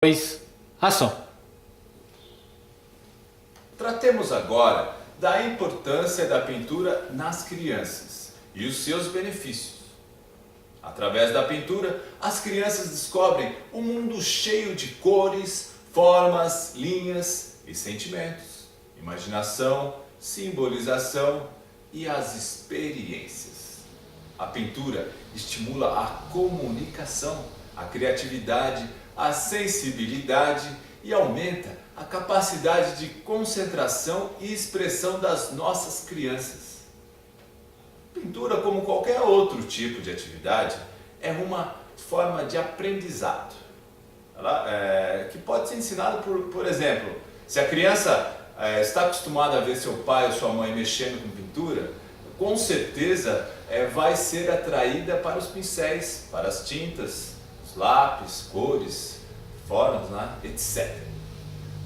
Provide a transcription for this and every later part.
Pois, ação. Tratemos agora da importância da pintura nas crianças e os seus benefícios. Através da pintura, as crianças descobrem um mundo cheio de cores, formas, linhas e sentimentos, imaginação, simbolização e as experiências. A pintura estimula a comunicação, a criatividade, a sensibilidade e aumenta a capacidade de concentração e expressão das nossas crianças. Pintura, como qualquer outro tipo de atividade, é uma forma de aprendizado, que pode ser ensinada por exemplo, se a criança está acostumada a ver seu pai ou sua mãe mexendo com pintura, com certeza vai ser atraída para os pincéis, para as tintas, os lápis, cores, formas, etc.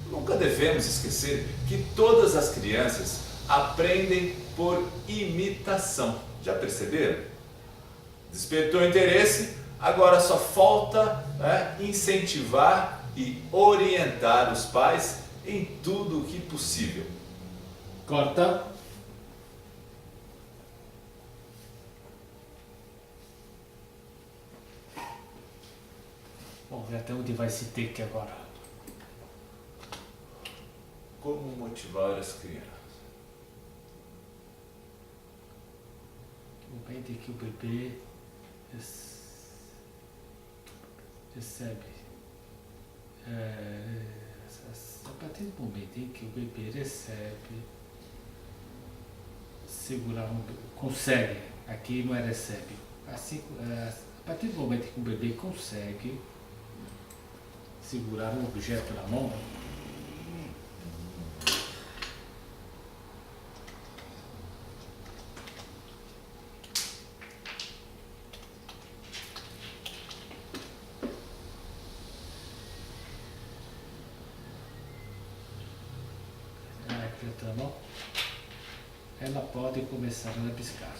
Nunca devemos esquecer que todas as crianças aprendem por imitação. Já perceberam? Despertou interesse, agora só falta incentivar e orientar os pais em tudo o que possível. Corta. Vamos ver até onde vai esse take agora. Como motivar as crianças? Momente que o bebê recebe. A partir do momento em que o bebê recebe, segurar consegue, aqui não é recebe. Assim, a partir do momento em que o bebê consegue segurar um objeto na mão, ela pode começar a piscar.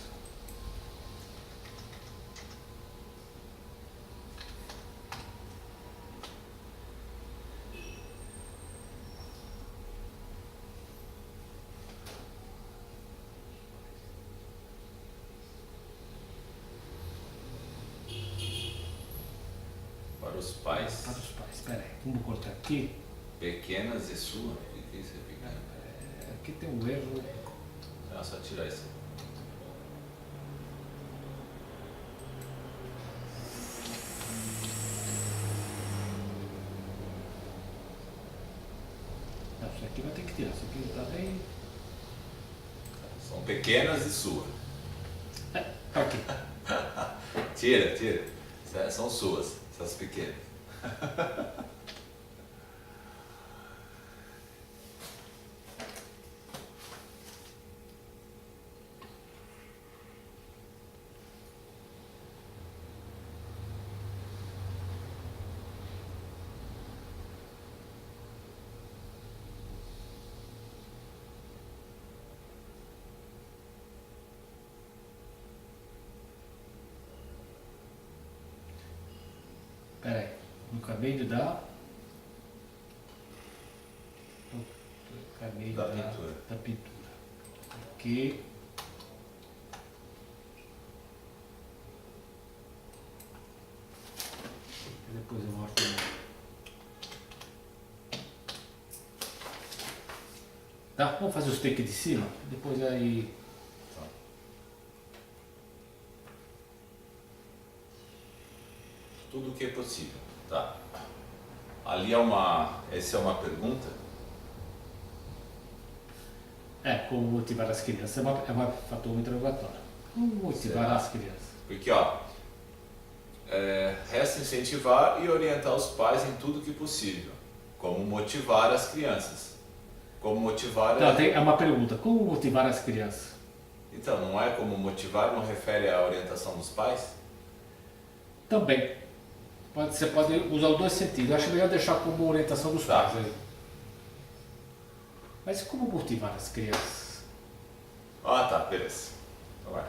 Para os pais? Para os pais. Espera aí, vamos cortar aqui. Pequenas e suas? O que é isso? Aqui tem um erro. É só tirar isso. Não, isso aqui vai ter que tirar. Isso aqui está bem. São pequenas e suas. Aqui. Tira. São suas, essas pequenas. Espera aí, não acabei de dar. Acabei de Da dar pintura. da pintura. Aqui. Depois eu mostro. Tá, vamos fazer os takes de cima, depois aí. Tudo o que é possível, tá? Ali essa é uma pergunta. Como motivar as crianças, é uma fator interrogatório. Como motivar Será? as crianças? Porque, resta incentivar e orientar os pais em tudo que possível. Como motivar as crianças. Como motivar... Então, é uma pergunta, como motivar as crianças? Então, não é como motivar, não refere à orientação dos pais? Também. Você pode usar os dois sentidos. Eu acho melhor deixar como orientação dos Tá. pais. Mas como motivar as crianças? Tá, beleza. Vai.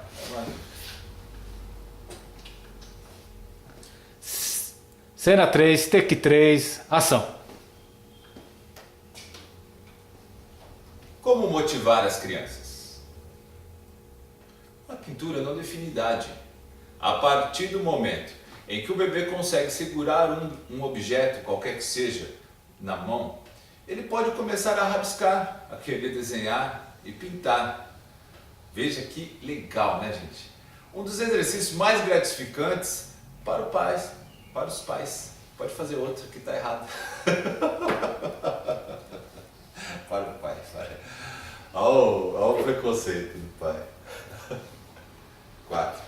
Cena 3, take 3, ação. Como motivar as crianças? A pintura não define idade. A partir do momento em que o bebê consegue segurar um objeto, qualquer que seja, na mão, ele pode começar a rabiscar, a querer desenhar e pintar. Veja que legal, né, gente? Um dos exercícios mais gratificantes para os pais. Pode fazer outro que está errado. Para o pai, vai. Olha o preconceito do pai. 4.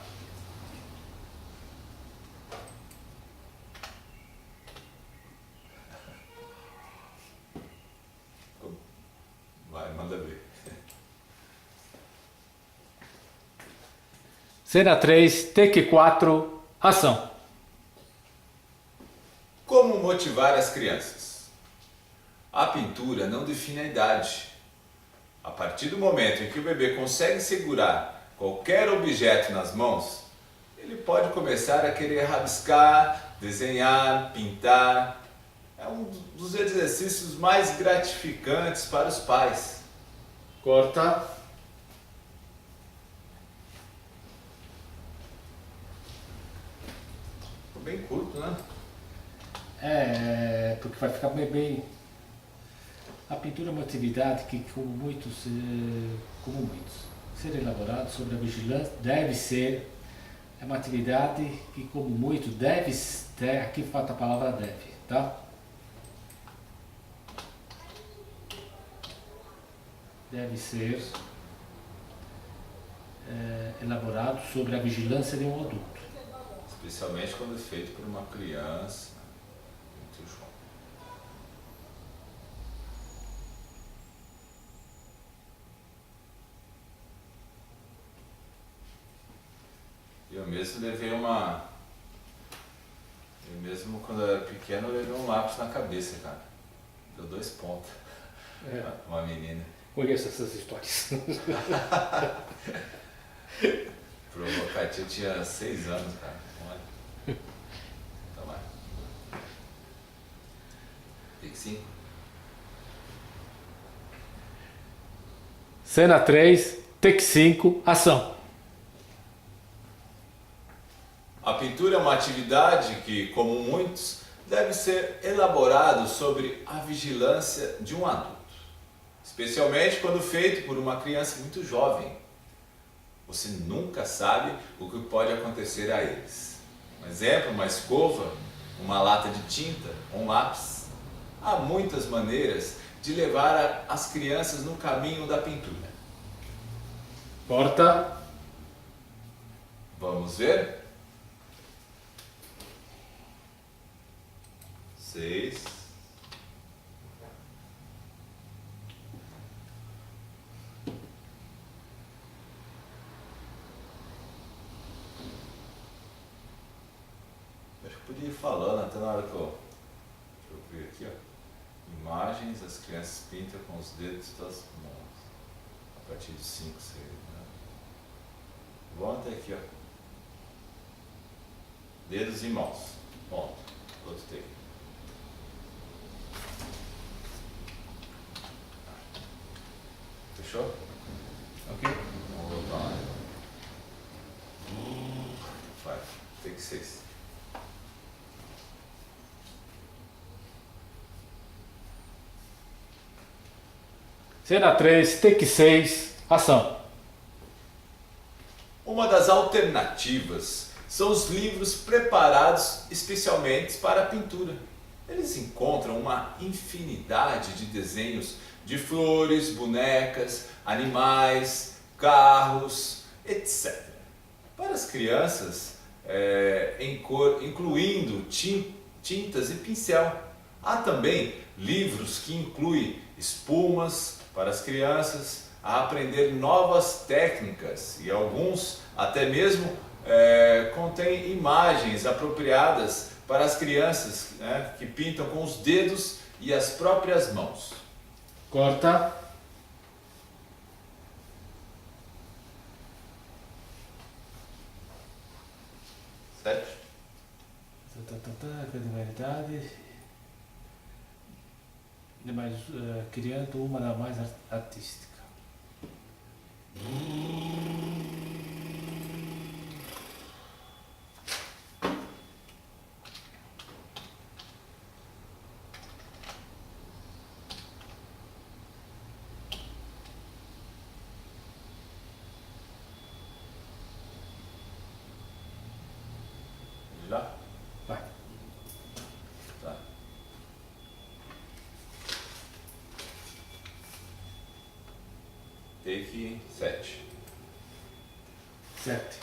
Vai, manda ver. Cena 3, take 4, ação. Como motivar as crianças? A pintura não define a idade. A partir do momento em que o bebê consegue segurar qualquer objeto nas mãos, ele pode começar a querer rabiscar, desenhar, pintar. É um dos exercícios mais gratificantes para os pais. Corta. Ficou bem curto, né? Porque vai ficar bem. A pintura é uma atividade que, como muitos, ser elaborado sobre a vigilância, deve ser. É uma atividade que, como muito, deve ter. Aqui falta a palavra deve, tá? Deve ser elaborado sobre a vigilância de um adulto. Especialmente quando é feito por uma criança muito jovem. Eu mesmo quando eu era pequeno, eu levei um lápis na cabeça, cara. Deu 2 pontos. Uma menina. Conheço essas histórias. Provocativo, eu tinha 6 anos, cara. Então vai. Take 5. Cena 3, take 5, ação. A pintura é uma atividade que, como muitos, deve ser elaborado sobre a vigilância de um adulto, especialmente quando feito por uma criança muito jovem. Você nunca sabe o que pode acontecer a eles. Um exemplo, uma escova, uma lata de tinta, um lápis. Há muitas maneiras de levar as crianças no caminho da pintura. Corta. Vamos ver? 6. Acho que podia ir falando até na hora que eu... Deixa eu ver aqui, ó. Imagens, as crianças pintam com os dedos das mãos. A partir de 5, 6, né? Vamos até aqui, ó. Dedos e mãos. Ponto. Outro take. Fechou? Ok? Vamos voltar lá. Vai, take 6. Cena 3, take 6, ação. Uma das alternativas são os livros preparados especialmente para a pintura. Eles encontram uma infinidade de desenhos de flores, bonecas, animais, carros, etc. Para as crianças, em cor, incluindo tintas e pincel. Há também livros que incluem espumas para as crianças a aprender novas técnicas e alguns até mesmo contêm imagens apropriadas para as crianças, né, que pintam com os dedos e as próprias mãos. Corta. Certo? a credibilidade, mas criando uma da mais artística. Já? Vai. Tá. Take 7. 7.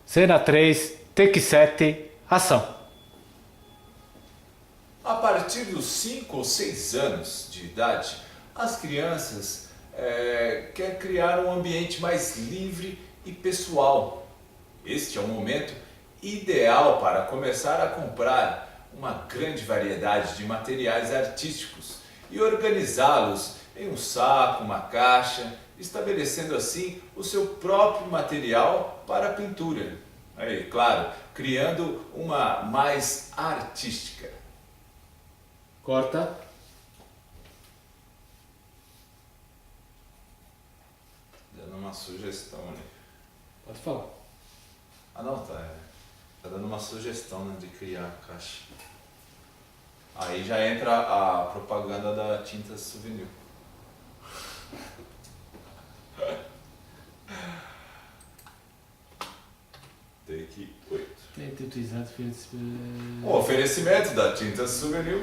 Cena 3, take 7, ação. A partir dos 5 ou 6 anos de idade, as crianças querem criar um ambiente mais livre e pessoal. Este é o momento ideal para começar a comprar uma grande variedade de materiais artísticos e organizá-los em um saco, uma caixa, estabelecendo assim o seu próprio material para a pintura. Aí, claro, criando uma mais artística. Corta. Dando uma sugestão ali. Pode falar. Ah não, tá dando uma sugestão, né, de criar a caixa. Aí já entra a propaganda da tinta souvenir. Take 8. Tente utilizar diferentes... O oferecimento da tinta souvenir.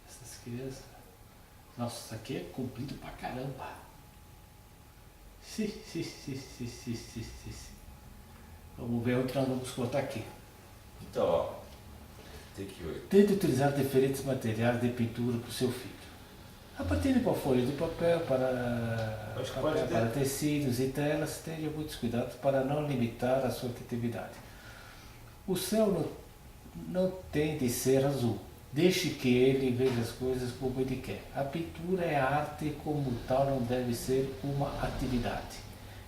Essas crianças... Nossa, isso aqui é comprido pra caramba. Sim. Vamos ver onde nós vamos cortar aqui. Então, ó. Take 8. Tente utilizar diferentes materiais de pintura para o seu filho. A partir de folha de papel para tecidos e telas, tenha muitos cuidados para não limitar a sua criatividade. O céu não tem de ser azul. Deixe que ele veja as coisas como ele quer. A pintura é arte e, como tal, não deve ser uma atividade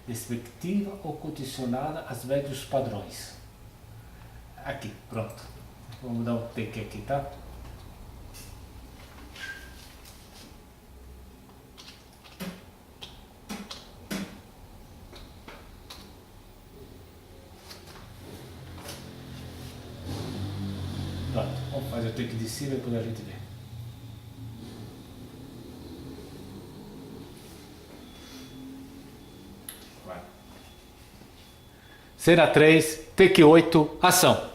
respectiva ou condicionada aos velhos padrões. Aqui, pronto. Vamos dar um take aqui, tá? Pronto, vamos fazer o take de cima e depois a gente vê. Vai. Cena 3, take 8, ação.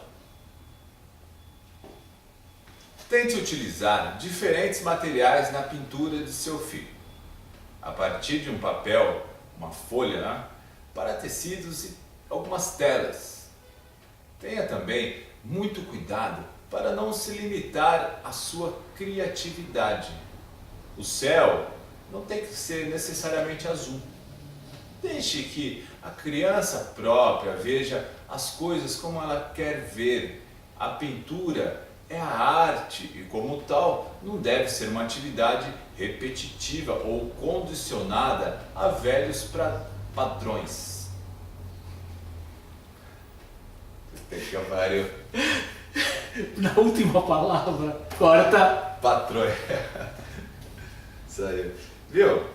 Tente utilizar diferentes materiais na pintura de seu filho. A partir de um papel, uma folha, né, para tecidos e algumas telas. Tenha também muito cuidado para não se limitar à sua criatividade. O céu não tem que ser necessariamente azul. Deixe que a criança própria veja as coisas como ela quer ver. A pintura é a arte e, como tal, não deve ser uma atividade repetitiva ou condicionada a velhos padrões. Tem que vários Na última palavra, corta. patrões. Isso aí. Viu?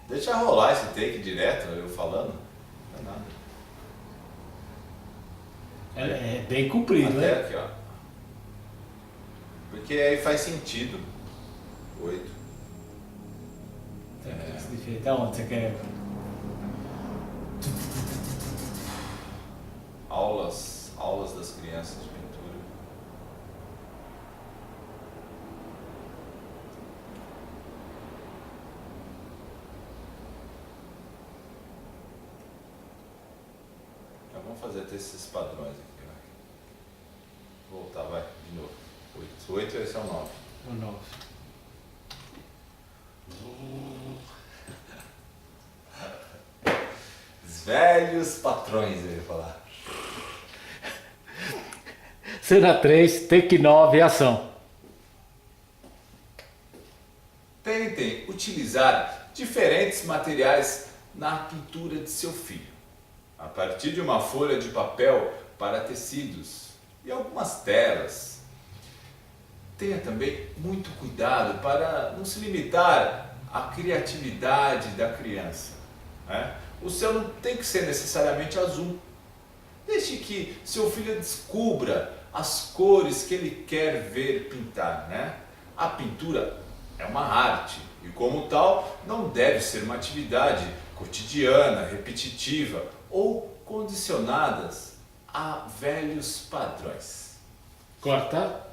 Deixa rolar esse take direto, eu falando. Não é nada. É bem comprido, Até né? aqui, ó. Porque aí faz sentido. 8. Diferente. Aonde você quer? Aulas das crianças de pintura. Então vamos fazer até esses padrões aqui, vai. Voltar, vai, de novo. 8 esse é o 9. O 9. Os velhos patrões, eu ia falar. Cena 3, take 9, ação. utilizar diferentes materiais na pintura de seu filho, a partir de uma folha de papel para tecidos e algumas telas. Tenha também muito cuidado para não se limitar à criatividade da criança, né? O céu não tem que ser necessariamente azul. Deixe que seu filho descubra as cores que ele quer ver pintar, né? A pintura é uma arte e, como tal, não deve ser uma atividade cotidiana, repetitiva ou condicionadas a velhos padrões. Corta.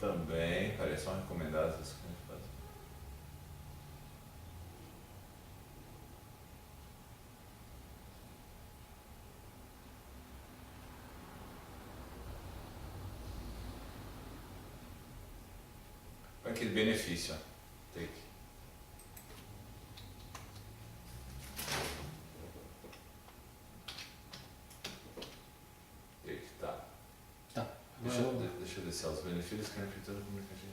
Também, parece são recomendadas as coisas. Olha aquele benefício, ó. Take. Take, tá. Tá. Deixa eu descer os benefícios que a pintura comunicativa.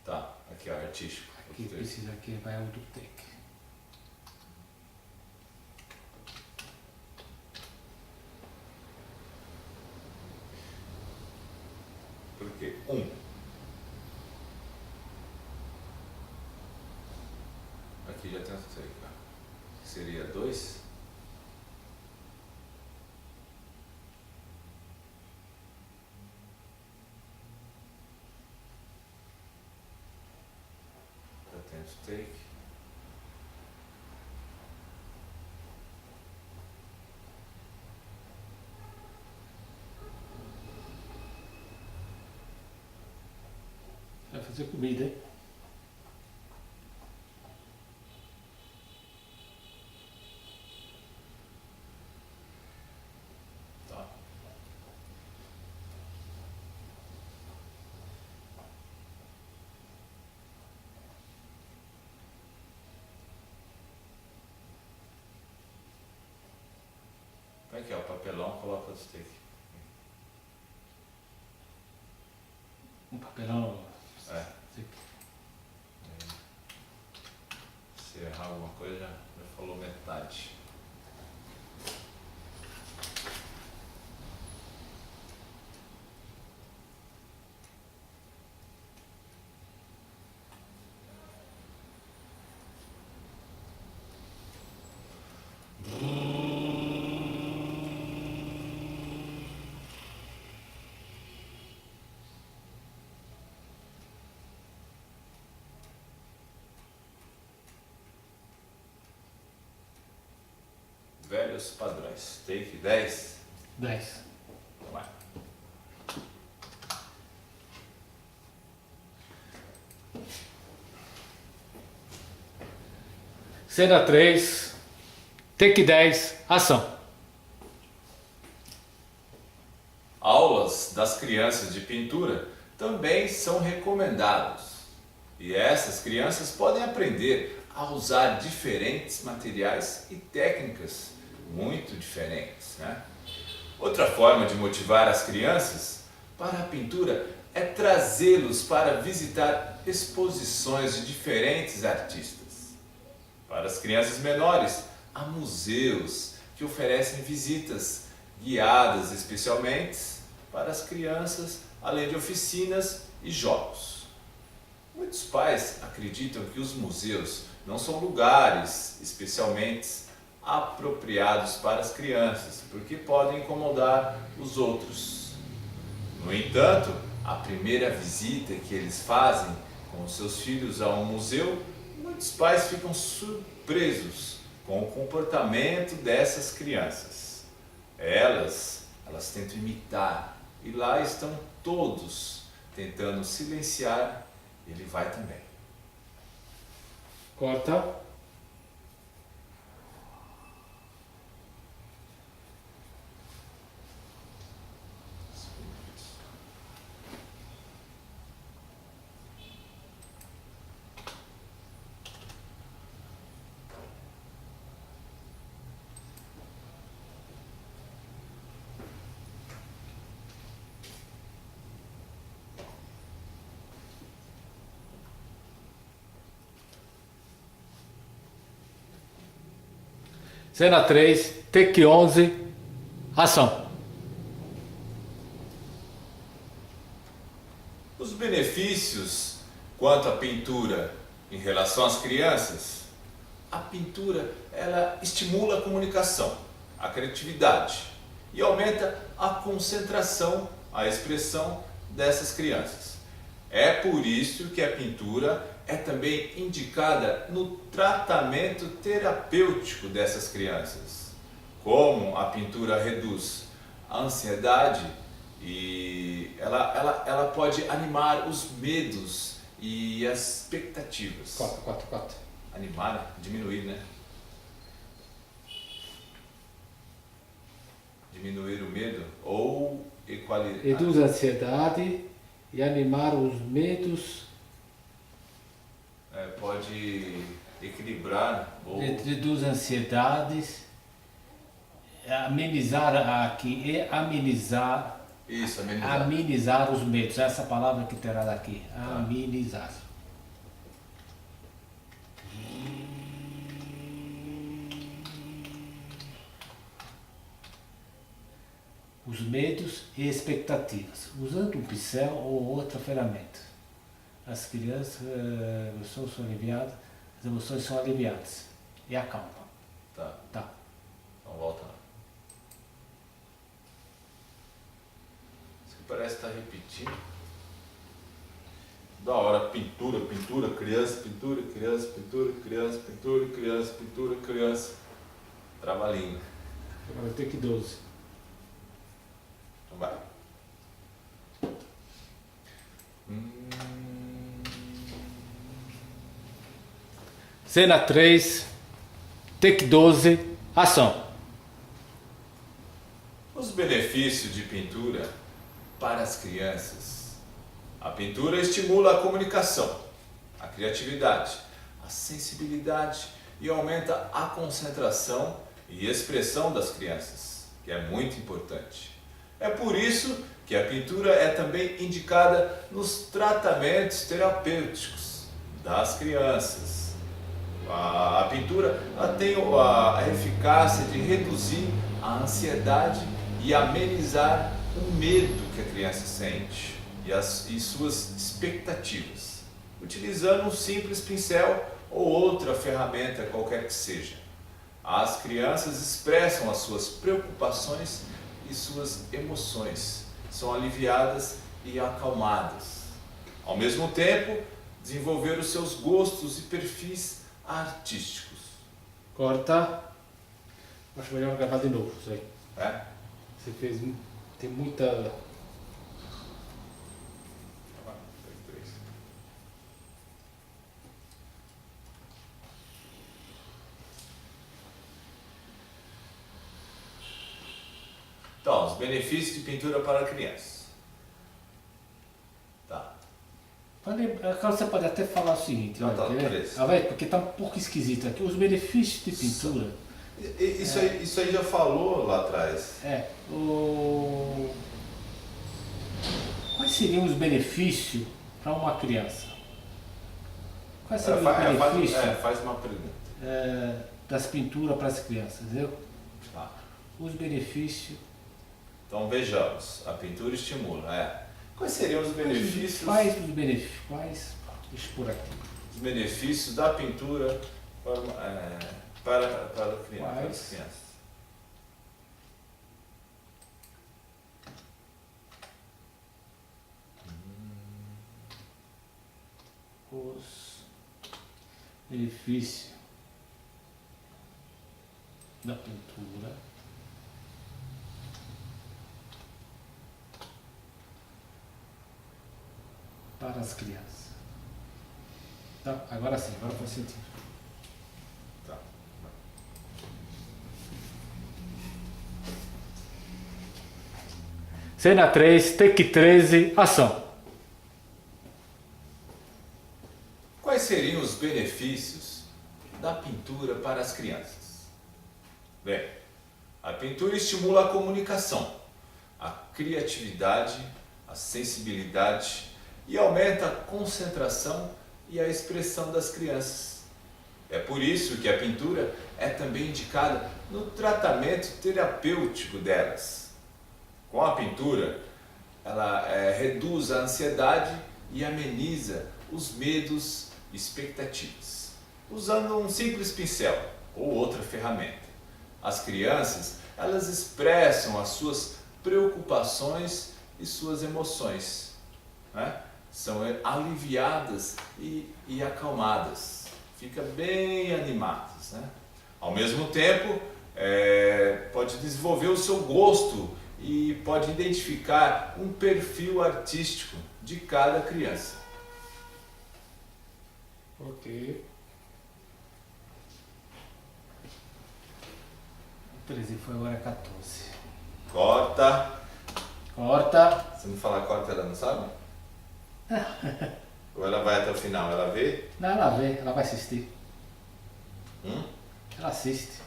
Tá, aqui ó, artístico. Aqui precisa que vai o do take. Por quê? Aqui já tem o take, ó. Seria 2. Já tem o take. Vai fazer comida, hein? Tá. Aqui ó, o papelão, coloca o steak. Um papelão. É. Se errar alguma coisa, já falou metade. Velhos padrões. Take 10. 10. Vai. Cena 3. Take 10. Ação. Aulas das crianças de pintura também são recomendados. E essas crianças podem aprender a usar diferentes materiais e técnicas muito diferentes, né? Outra forma de motivar as crianças para a pintura é trazê-los para visitar exposições de diferentes artistas. Para as crianças menores, há museus que oferecem visitas guiadas especialmente para as crianças, além de oficinas e jogos. Muitos pais acreditam que os museus não são lugares especialmente apropriados para as crianças, porque podem incomodar os outros. No entanto, a primeira visita que eles fazem com os seus filhos a um museu, muitos pais ficam surpresos com o comportamento dessas crianças. Elas tentam imitar, e lá estão todos tentando silenciar, ele vai também. Corta. Cena 3, take 11, ação. Os benefícios quanto à pintura em relação às crianças, a pintura ela estimula a comunicação, a criatividade e aumenta a concentração, a expressão dessas crianças. É por isso que a pintura é também indicada no tratamento terapêutico dessas crianças. Como a pintura reduz a ansiedade e ela pode animar os medos e as expectativas. 4. Animar, diminuir, né? Diminuir o medo ou equalizar. Reduz a ansiedade e animar os medos. Pode equilibrar ou Reduz ansiedades, amenizar aqui e amenizar. isso, amenizar. Amenizar os medos, essa palavra que terá daqui, amenizar. Os medos e expectativas, usando um pincel ou outra ferramenta. As crianças, são aliviadas, as emoções são aliviadas e acalma. Tá. Então volta lá. Isso que parece estar repetindo. Da hora, pintura, criança, pintura, criança, pintura, criança, pintura, criança, pintura, criança. Trava-língua. Agora tem que 12. Então vai. Cena 3, take 12, ação. Os benefícios de pintura para as crianças. A pintura estimula a comunicação, a criatividade, a sensibilidade e aumenta a concentração e expressão das crianças, que é muito importante. É por isso que a pintura é também indicada nos tratamentos terapêuticos das crianças. A pintura ela tem a eficácia de reduzir a ansiedade e amenizar o medo que a criança sente e suas expectativas, utilizando um simples pincel ou outra ferramenta qualquer que seja. As crianças expressam as suas preocupações e suas emoções, são aliviadas e acalmadas. Ao mesmo tempo, desenvolver os seus gostos e perfis artísticos. Corta. Acho melhor gravar de novo isso aí. É? Você fez. Tem muita. Então, os benefícios de pintura para crianças. Tá. Agora você pode até falar o seguinte, Não, tá, quer ver? beleza. Vai, porque está um pouco esquisito aqui. Os benefícios de pintura. Isso aí já falou lá atrás. Quais seriam os benefícios para uma criança? Quais seriam os benefícios Faz uma pergunta. das pinturas para as crianças? Tá. Os benefícios. Então vejamos, a pintura estimula. Quais seriam os benefícios? Quais os benefícios? Quais? Deixa eu por aqui. Os benefícios da pintura para as crianças. Os benefícios da pintura para as crianças. Tá, agora sim, agora faz sentido. Tá. Cena 3, take 13, ação. Quais seriam os benefícios da pintura para as crianças? Bem, a pintura estimula a comunicação, a criatividade, a sensibilidade e aumenta a concentração e a expressão das crianças. É por isso que a pintura é também indicada no tratamento terapêutico delas. Com a pintura, ela reduz a ansiedade e ameniza os medos e expectativas, usando um simples pincel ou outra ferramenta. As crianças, elas expressam as suas preocupações e suas emoções, né? São aliviadas e acalmadas, fica bem animadas, né? Ao mesmo tempo, pode desenvolver o seu gosto e pode identificar um perfil artístico de cada criança. Ok. 13 foi agora 14. Corta. Corta. Se não falar corta, ela não sabe? Ou ela vai até o final, ela vê? Não, ela vê, ela vai assistir. Hum? Ela assiste.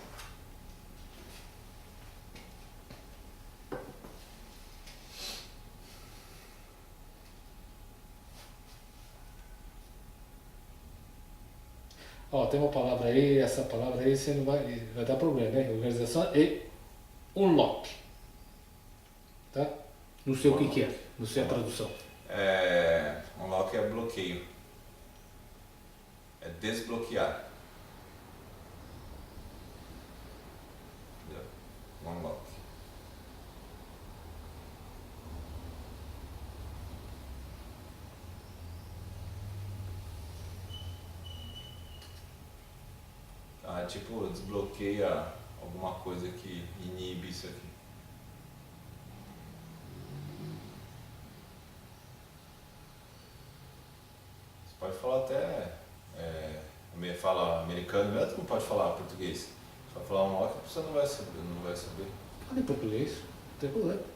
Ó, tem uma palavra aí, essa palavra aí você não vai dar problema, né? Organização e unlock. Tá? Não sei o que é, não sei a tradução. Unlock é bloqueio. É desbloquear. Unlock. Tipo, desbloqueia alguma coisa que inibe isso aqui. Você pode falar até, fala americano mesmo, não pode falar português. Você vai falar uma hora que a pessoa não vai saber. Fala em português, não tem problema.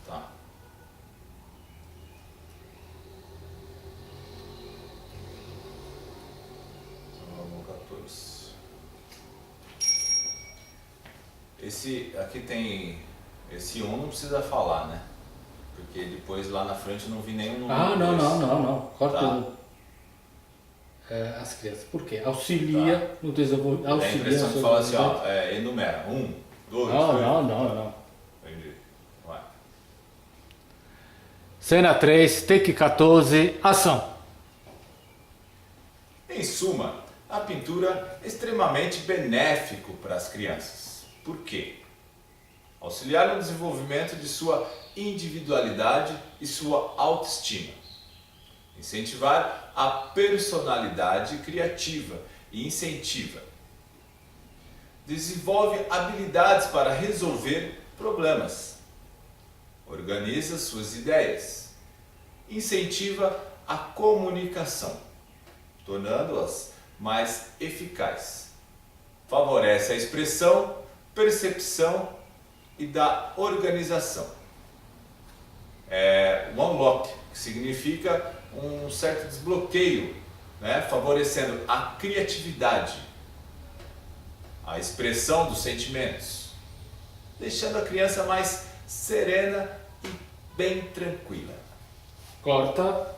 Tá. Vamos 14. Esse aqui tem esse 1 não precisa falar, né? Porque depois lá na frente eu não vi nenhum número. Ah, não, não. Corta tá. As crianças. Por quê? Auxilia no desenvolvimento. Tem a impressão que fala assim, ó, enumera. 1, 2, 3. Não. Entendi. Vai. Cena 3, take 14, ação. Em suma, a pintura é extremamente benéfico para as crianças. Por quê? Auxiliar no desenvolvimento de sua individualidade e sua autoestima. Incentivar a personalidade criativa e incentiva. Desenvolve habilidades para resolver problemas. Organiza suas ideias. Incentiva a comunicação, tornando-as mais eficazes. Favorece a expressão, percepção e da organização. O unlock, que significa um certo desbloqueio, né? Favorecendo a criatividade, a expressão dos sentimentos, deixando a criança mais serena e bem tranquila. Corta.